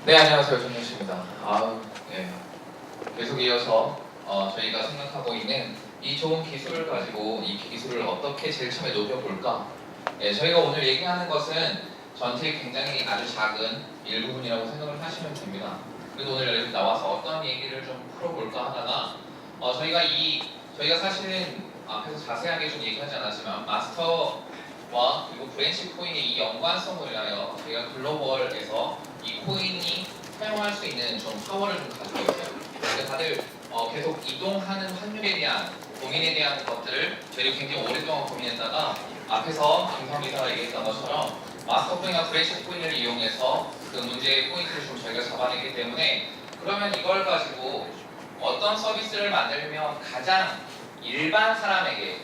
네, 안녕하세요. 전현식입니다. 네. 계속 이어서 저희가 생각하고 있는 이 좋은 기술을 가지고 이 기술을 어떻게 제일 처음에 녹여볼까? 네, 저희가 오늘 얘기하는 것은 전체의 굉장히 아주 작은 일부분이라고 생각을 하시면 됩니다. 그래도 오늘 여기 나와서 어떤 얘기를 좀 풀어볼까 하다가 저희가 사실은 앞에서 자세하게 좀 얘기하지 않았지만 마스터와 그리고 브랜치 코인의 이 연관성을 위하여 저희가 글로벌에서 이 코인이 사용할 수 있는 좀 파워를 좀 가지고 있어요. 그러니까 다들 계속 이동하는 환율에 대한 고민에 대한 것들을 저희가 굉장히 오랫동안 고민했다가 앞에서 김성 기사가 얘기했던 것처럼 마스터 코인과 브랜치 코인을 이용해서 그 문제의 포인트를 좀 저희가 잡아냈기 때문에 그러면 이걸 가지고 어떤 서비스를 만들면 가장 일반 사람에게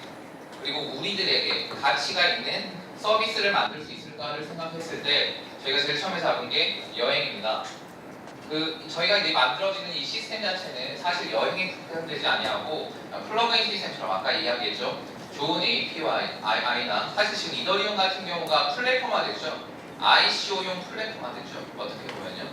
그리고 우리들에게 가치가 있는 서비스를 만들 수 있을까를 생각했을 때 저희가 제일 처음에 잡은 게 여행입니다. 저희가 이제 만들어지는 이 시스템 자체는 사실 여행에 국한되지 아니하고 플러그인 시스템처럼 아까 이야기했죠. 좋은 API나 사실 지금 이더리움 같은 경우가 플랫폼화됐죠. ICO용 플랫폼화됐죠. 어떻게 보면요.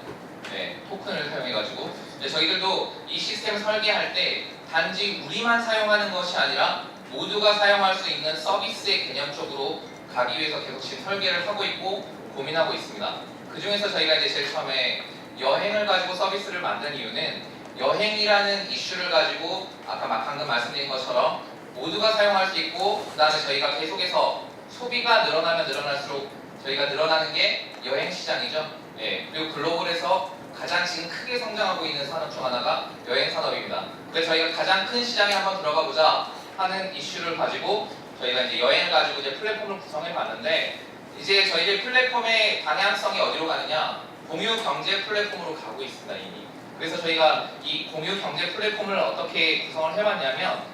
네, 토큰을 사용해가지고 저희들도 이 시스템을 설계할 때 단지 우리만 사용하는 것이 아니라 모두가 사용할 수 있는 서비스의 개념 쪽으로 가기 위해서 계속 지금 설계를 하고 있고 고민하고 있습니다. 그 중에서 저희가 이제 제일 처음에 여행을 가지고 서비스를 만든 이유는 여행이라는 이슈를 가지고 아까 방금 말씀드린 것처럼 모두가 사용할 수 있고 그 다음에 저희가 계속해서 소비가 늘어나면 늘어날수록 저희가 늘어나는 게 여행 시장이죠. 네, 그리고 글로벌에서 가장 지금 크게 성장하고 있는 산업 중 하나가 여행 산업입니다. 그래서 저희가 가장 큰 시장에 한번 들어가 보자 하는 이슈를 가지고 저희가 이제 여행을 가지고 이제 플랫폼을 구성해 봤는데 이제 저희들 플랫폼의 방향성이 어디로 가느냐 공유 경제 플랫폼으로 가고 있습니다 이미. 그래서 저희가 이 공유 경제 플랫폼을 어떻게 구성을 해봤냐면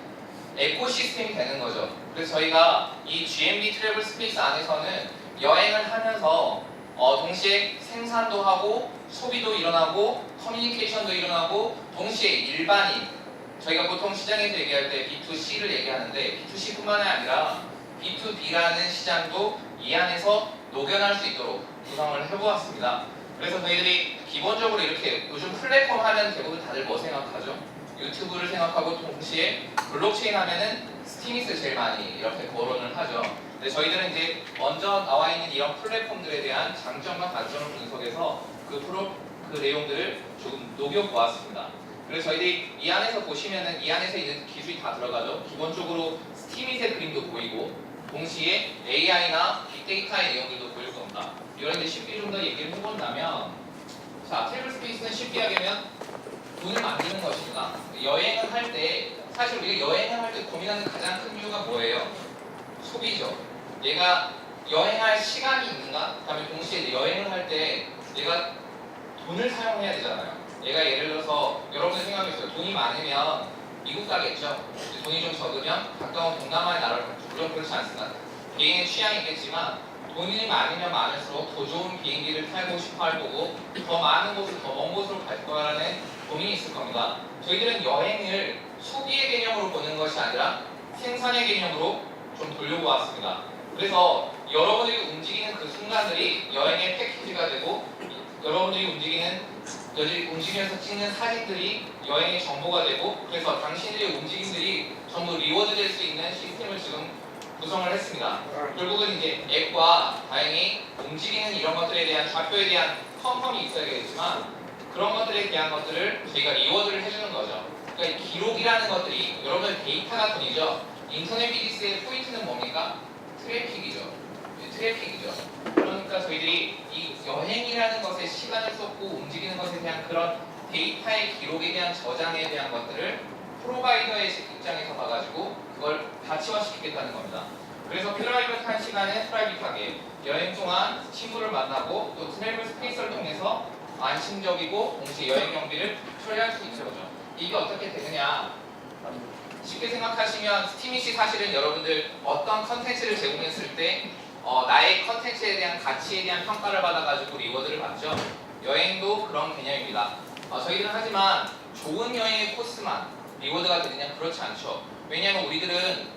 에코시스템이 되는 거죠. 그래서 저희가 이 GMB 트래블 스페이스 안에서는 여행을 하면서 동시에 생산도 하고 소비도 일어나고 커뮤니케이션도 일어나고 동시에 일반인 저희가 보통 시장에서 얘기할 때 B2C를 얘기하는데 B2C뿐만 아니라 B2B라는 시장도 이 안에서 녹여낼 수 있도록 구성을 해보았습니다. 그래서 저희들이 기본적으로 이렇게 요즘 플랫폼 하면 대부분 다들 뭐 생각하죠? 유튜브를 생각하고 동시에 블록체인 하면은 스티미스 제일 많이 이렇게 거론을 하죠. 근데 저희들은 이제 먼저 나와 있는 이런 플랫폼들에 대한 장점과 단점을 분석해서 그 내용들을 조금 녹여보았습니다. 그래서 저희들이 이 안에서 보시면은 이 안에서 있는 기술이 다 들어가죠. 기본적으로 스티밋의 그림도 보이고 동시에 AI나 빅데이터의 내용들도 보일 겁니다. 이걸 이제 쉽게 좀 더 얘기를 해본다면 자, 트래블 스페이스는 쉽게 하면 돈을 만드는 것입니다. 여행을 할 때 사실 우리가 여행을 할 때 고민하는 가장 큰 이유가 뭐예요? 소비죠. 내가 여행할 시간이 있는가? 그다음에 동시에 여행을 할 때 내가 돈을 사용해야 되잖아요. 내가 예를 들어서 여러분들 생각해보세요. 돈이 많으면 미국 가겠죠. 돈이 좀 적으면 가까운 동남아의 나라를 가죠. 물론 그렇지 않습니다. 개인의 취향이 있겠지만 돈이 많으면 많을수록 더 좋은 비행기를 타고 싶어 할 거고 더 많은 곳을 더 먼 곳으로 갈 거라는 고민이 있을 겁니다. 저희들은 여행을 소비의 개념으로 보는 것이 아니라 생산의 개념으로 좀 돌려보았습니다. 그래서 여러분들이 움직이는 그 순간들이 여행의 패키지가 되고 여러분들이 움직이면서 찍는 사진들이 여행의 정보가 되고 그래서 당신들의 움직임들이 전부 리워드 될 수 있는 시스템을 지금 구성을 했습니다. 결국은 이제 앱과 다행히 움직이는 이런 것들에 대한 좌표에 대한 컴펌이 있어야겠지만 그런 것들에 대한 것들을 저희가 리워드를 해주는 거죠. 그러니까 기록이라는 것들이 여러분들 데이터가 돈이죠. 인터넷 비즈니스의 포인트는 뭡니까? 트래픽이죠. 그러니까 저희들이 이 여행이라는 것에 시간을 쏟고 움직이는 것에 대한 그런 데이터의 기록에 대한 저장에 대한 것들을 프로바이더의 입장에서 봐가지고 그걸 가치화시키겠다는 겁니다. 그래서 프라이빗한 시간에 프라이빗하게 여행 동안 친구를 만나고 또 트래블 스페이스를 통해서 안심적이고 동시에 여행 경비를 처리할 수 있는 거죠. 이게 어떻게 되느냐? 쉽게 생각하시면 스티밋이 사실은 여러분들 어떤 컨텐츠를 제공했을 때 나의 컨텐츠에 대한 가치에 대한 평가를 받아가지고 리워드를 받죠. 여행도 그런 개념입니다. 저희들은 하지만 좋은 여행의 코스만 리워드가 되느냐? 그렇지 않죠. 왜냐하면 우리들은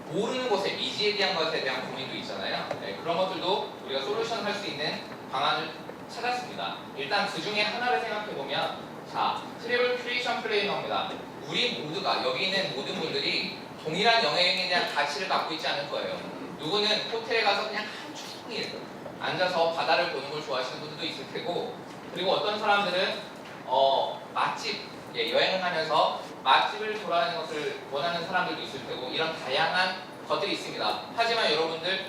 모르는 곳에 미지에 대한 것에 대한 고민도 있잖아요. 네, 그런 것들도 우리가 솔루션 할 수 있는 방안을 찾았습니다. 일단 그 중에 하나를 생각해보면, 자, 트래블 큐레이션 플래너입니다. 우리 모두가, 여기 있는 모든 분들이 동일한 여행에 대한 가치를 갖고 있지 않을 거예요. 누구는 호텔에 가서 그냥 한 종일 앉아서 바다를 보는 걸 좋아하시는 분들도 있을 테고, 그리고 어떤 사람들은 맛집, 여행을 하면서 맛집을 돌아다니는 것을 원하는 사람들도 있을 테고, 이런 다양한 것들이 있습니다. 하지만 여러분들,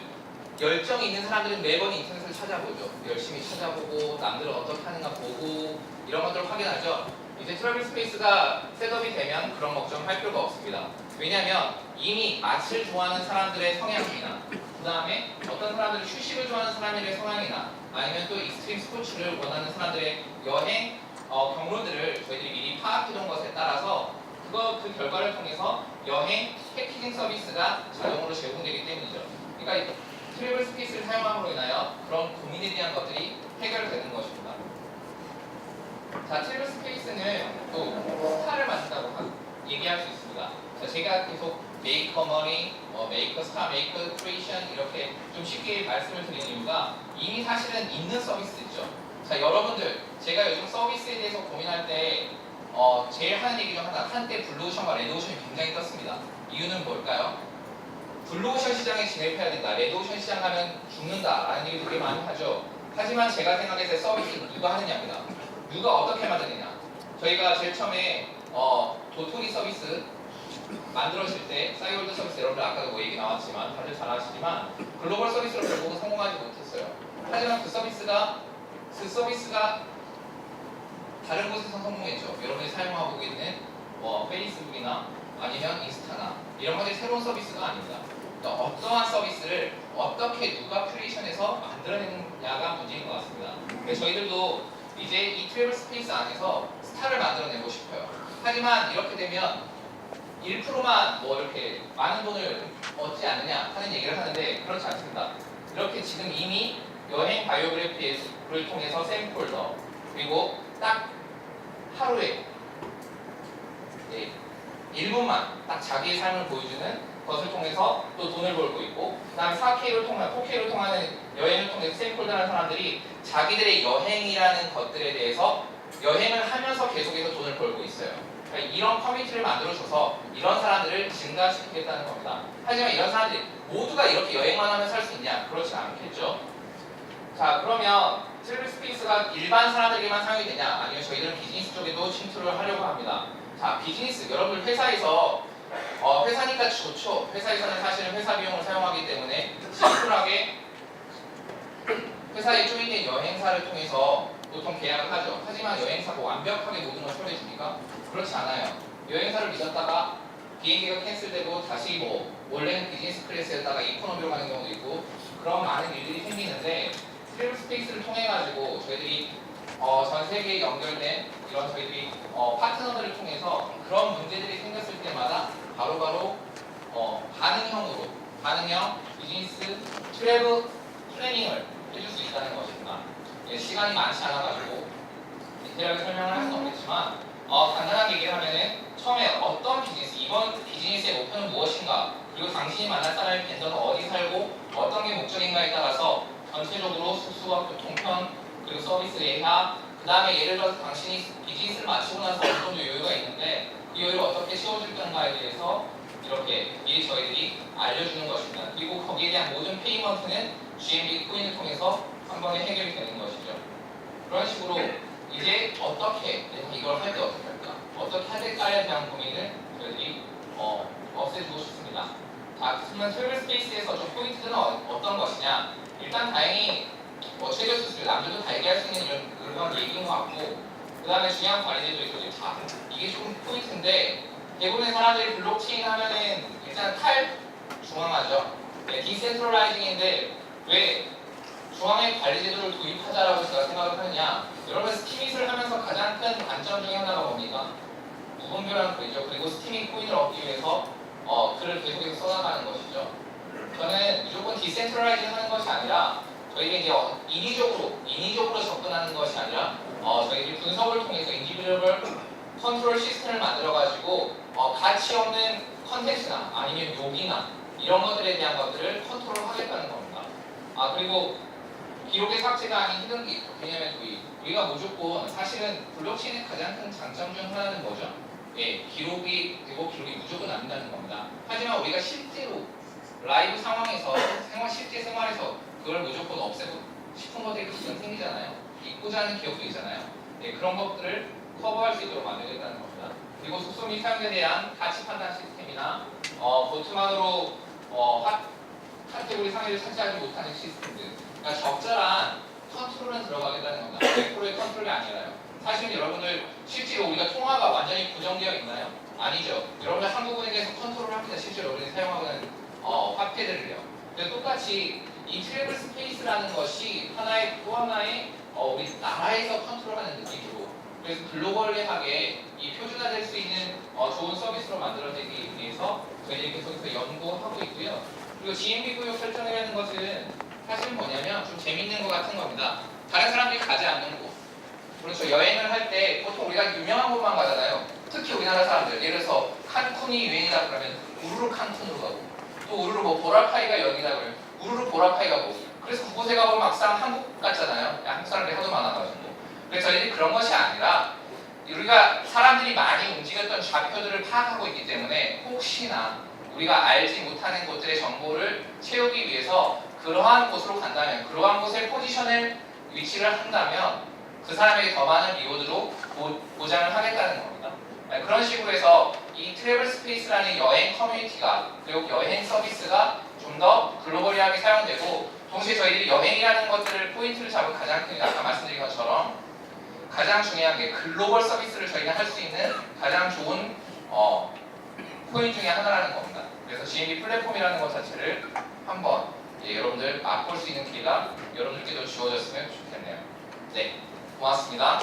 열정이 있는 사람들은 매번 인터넷을 찾아보죠. 열심히 찾아보고 남들은 어떻게 하는가 보고 이런 것들을 확인하죠. 이제 트래블 스페이스가 셋업이 되면 그런 걱정할 필요가 없습니다. 왜냐하면 이미 맛을 좋아하는 사람들의 성향이나, 그 다음에 어떤 사람들은 휴식을 좋아하는 사람들의 성향이나, 아니면 또 익스트림 스포츠를 원하는 사람들의 여행 경로들을 저희들이 미리 파악해둔 것에 따라서 그 결과를 통해서 여행 패키징 서비스가 자동으로 제공되기 때문이죠. 그러니까 트래블 스페이스를 사용함으로 인하여 그런 고민에 대한 것들이 해결되는 것입니다. 자, 트래블 스페이스는 또 스타를 만든다고 얘기할 수 있습니다. 자, 제가 계속 메이커 머니, 메이커 스타, 메이커 크리에이션 이렇게 좀 쉽게 말씀을 드리는 이유가 이미 사실은 있는 서비스죠. 자, 여러분들, 제가 요즘 서비스에 대해서 고민할 때 제일 하는 얘기 중 하나, 한때 블루오션과 레드오션이 굉장히 떴습니다. 이유는 뭘까요? 블루오션 시장에 진입해야 된다, 레드오션 시장 가면 죽는다라는 얘기 되게 많이 하죠. 하지만 제가 생각했을 때 서비스는 누가 하느냐입니다. 누가 어떻게 만드느냐. 저희가 제일 처음에 도토리 서비스 만들어질 때, 싸이월드 서비스, 여러분들 아까도 뭐 얘기 나왔지만 다들 잘 아시지만 글로벌 서비스로 결국은 성공하지 못했어요. 하지만 그 서비스가 다른 곳에서 성공했죠. 여러분이 사용하고 있는 페이스북이나 아니면 인스타나 이런 것들이 새로운 서비스가 아닙니다. 그러니까 어떠한 서비스를 어떻게 누가 큐레이션해서 만들어내느냐가 문제인 것 같습니다. 그래서 저희들도 이제 이 트래블 스페이스 안에서 스타를 만들어내고 싶어요. 하지만 이렇게 되면 1%만 이렇게 많은 돈을 얻지 않느냐 하는 얘기를 하는데, 그렇지 않습니다. 이렇게 지금 이미 여행 바이오그래피를 통해서 샘폴더, 그리고 딱 하루에 1분만 딱 자기의 삶을 보여주는 것을 통해서 또 돈을 벌고 있고, 그 다음에 4K를 통하는 여행을 통해서 샘폴더라는 사람들이 자기들의 여행이라는 것들에 대해서 여행을 하면서 계속해서 돈을 벌고 있어요. 그러니까 이런 커뮤니티를 만들어줘서 이런 사람들을 증가시키겠다는 겁니다. 하지만 이런 사람들이 모두가 이렇게 여행만 하면 살 수 있냐? 그렇지 않겠죠. 자, 그러면 트래블 스페이스가 일반 사람들에게만 사용이 되냐? 아니면 저희들은 비즈니스 쪽에도 침투를 하려고 합니다. 자, 비즈니스, 여러분들 회사에서 회사니까 좋죠. 회사에서는 사실은 회사 비용을 사용하기 때문에 심플하게 회사에 조인된 여행사를 통해서 보통 계약을 하죠. 하지만 여행사가 완벽하게 모든 걸 처리해 줍니까? 그렇지 않아요. 여행사를 믿었다가 비행기가 캔슬되고 다시 원래는 비즈니스 클래스였다가 이코노미로 가는 경우도 있고, 그런 많은 일들이 생기는데, 트래블 스페이스를 통해 가지고 저희들이 전 세계에 연결된 이런 저희들이 파트너들을 통해서 그런 문제들이 생겼을 때마다 바로바로 반응형 비즈니스 트래블 플래닝을 해줄 수 있다는 것입니다. 시간이 많지 않아가지고 디테일하게 설명을 할 수는 없겠지만 간단하게 얘기를 하면은, 처음에 어떤 비즈니스, 이번 비즈니스의 목표는 무엇인가, 그리고 당신이 만날 사람의 벤더는 어디 살고 어떤 게 목적인가에 따라서 전체적으로 수수와 교통편, 그리고 서비스 예약, 그 다음에 예를 들어서 당신이 비즈니스를 마치고 나서 어느 정도 여유가 있는데 그 여유를 어떻게 채워줄 건가에 대해서 이렇게 미리 저희들이 알려주는 것입니다. 그리고 거기에 대한 모든 페이먼트는 GMB 코인을 통해서 한 번에 해결이 되는 것이죠. 그런 식으로 이제 어떻게 이걸 할 때 어떻게 할까, 어떻게 할 될까에 대한 고민을 저희들이 없애주고 싶습니다. 자, 그러면 트래블 스페이스에서 좀 포인트는 어떤 것이냐? 일단 다행히 최저 수술, 남들도 다 얘기할 수 있는 그런 얘기인 것 같고, 그 다음에 중요한 관리들도 있거든요. 자, 이게 조금 포인트인데, 대부분의 사람들이 블록체인 하면은 일단 탈중앙화죠. 디센트럴라이징인데 왜 중앙의 관리 제도를 도입하자라고 제가 생각을 하느냐? 여러분, 스티밋을 하면서 가장 큰 관점 중에 하나가 뭡니까? 무분별한 글이죠. 그리고 스티밍 코인을 얻기 위해서 글을 계속해서 써나가는 것이죠. 저는 무조건 디센트럴라이징 하는 것이 아니라, 저희가 이제 인위적으로 접근하는 것이 아니라 저희들이 분석을 통해서 인디비듀얼 컨트롤 시스템을 만들어가지고 가치 없는 컨텐츠나 아니면 욕이나 이런 것들에 대한 것들을 컨트롤하겠다는 겁니다. 그리고 기록의 삭제가 아닌 히든 게 있고 왜냐면 우리가 무조건 사실은 블록체인의 가장 큰 장점 중 하나는 뭐죠? 예, 기록이 되고 기록이 무조건 남는다는 겁니다. 하지만 우리가 실제로 라이브 상황에서 실제 생활에서 그걸 무조건 없애고 싶은 것들이 가끔 생기잖아요. 잊고자 하는 기억도 있잖아요. 예, 그런 것들을 커버할 수 있도록 만들겠다는 겁니다. 그리고 속도 및 사용에 대한 가치 판단 시스템이나 보트만으로 카테고리 상위를 차지하지 못하는 시스템들, 그러니까 적절한 컨트롤은 들어가겠다는 겁니다. 100%의 컨트롤이 아니라요. 사실 여러분들 실제로 우리가 통화가 완전히 고정되어 있나요? 아니죠. 여러분들 한국은행에서 컨트롤을 합니다. 실제로 우리가 사용하고 있는 화폐들을요. 근데 똑같이 이 트래블 스페이스라는 것이 또 하나의 우리 나라에서 컨트롤하는 느낌으로, 그래서 글로벌하게 이 표준화될 수 있는 좋은 서비스로 만들어지기 위해서 저희들이 계속해서 연구하고 있고요. 그리고 GMB 구역 설정이라는 것은 사실 뭐냐면 좀 재밌는 것 같은 겁니다. 다른 사람들이 가지 않는 곳, 그렇죠. 여행을 할 때 보통 우리가 유명한 곳만 가잖아요. 특히 우리나라 사람들, 예를 들어서 칸쿤이 유행이다 그러면 우루루 칸쿤으로 가고, 또 우루루 보라카이가 여행이다 그러면 우루루 보라카이 가고, 그래서 그곳에 가보면 막상 한국 같잖아요. 한국 사람들이 하도 많아가지고. 그래서 저희들이 그런 것이 아니라 우리가 사람들이 많이 움직였던 좌표들을 파악하고 있기 때문에 혹시나 우리가 알지 못하는 곳들의 정보를 채우기 위해서 그러한 곳으로 간다면, 그러한 곳에 포지션을 위치를 한다면 그 사람에게 더 많은 리워드로 보장을 하겠다는 겁니다. 그런 식으로 해서 이 트래블 스페이스라는 여행 커뮤니티가, 그리고 여행 서비스가 좀 더 글로벌하게 사용되고, 동시에 저희들이 여행이라는 것들을 포인트를 잡은 가장 큰, 아까 말씀드린 것처럼 가장 중요한 게 글로벌 서비스를 저희가 할 수 있는 가장 좋은 포인트 중에 하나라는 겁니다. 그래서 GMB 플랫폼이라는 것 자체를 한번 여러분들 맛볼 수 있는 기회가 여러분들께도 주어졌으면 좋겠네요. 네, 고맙습니다.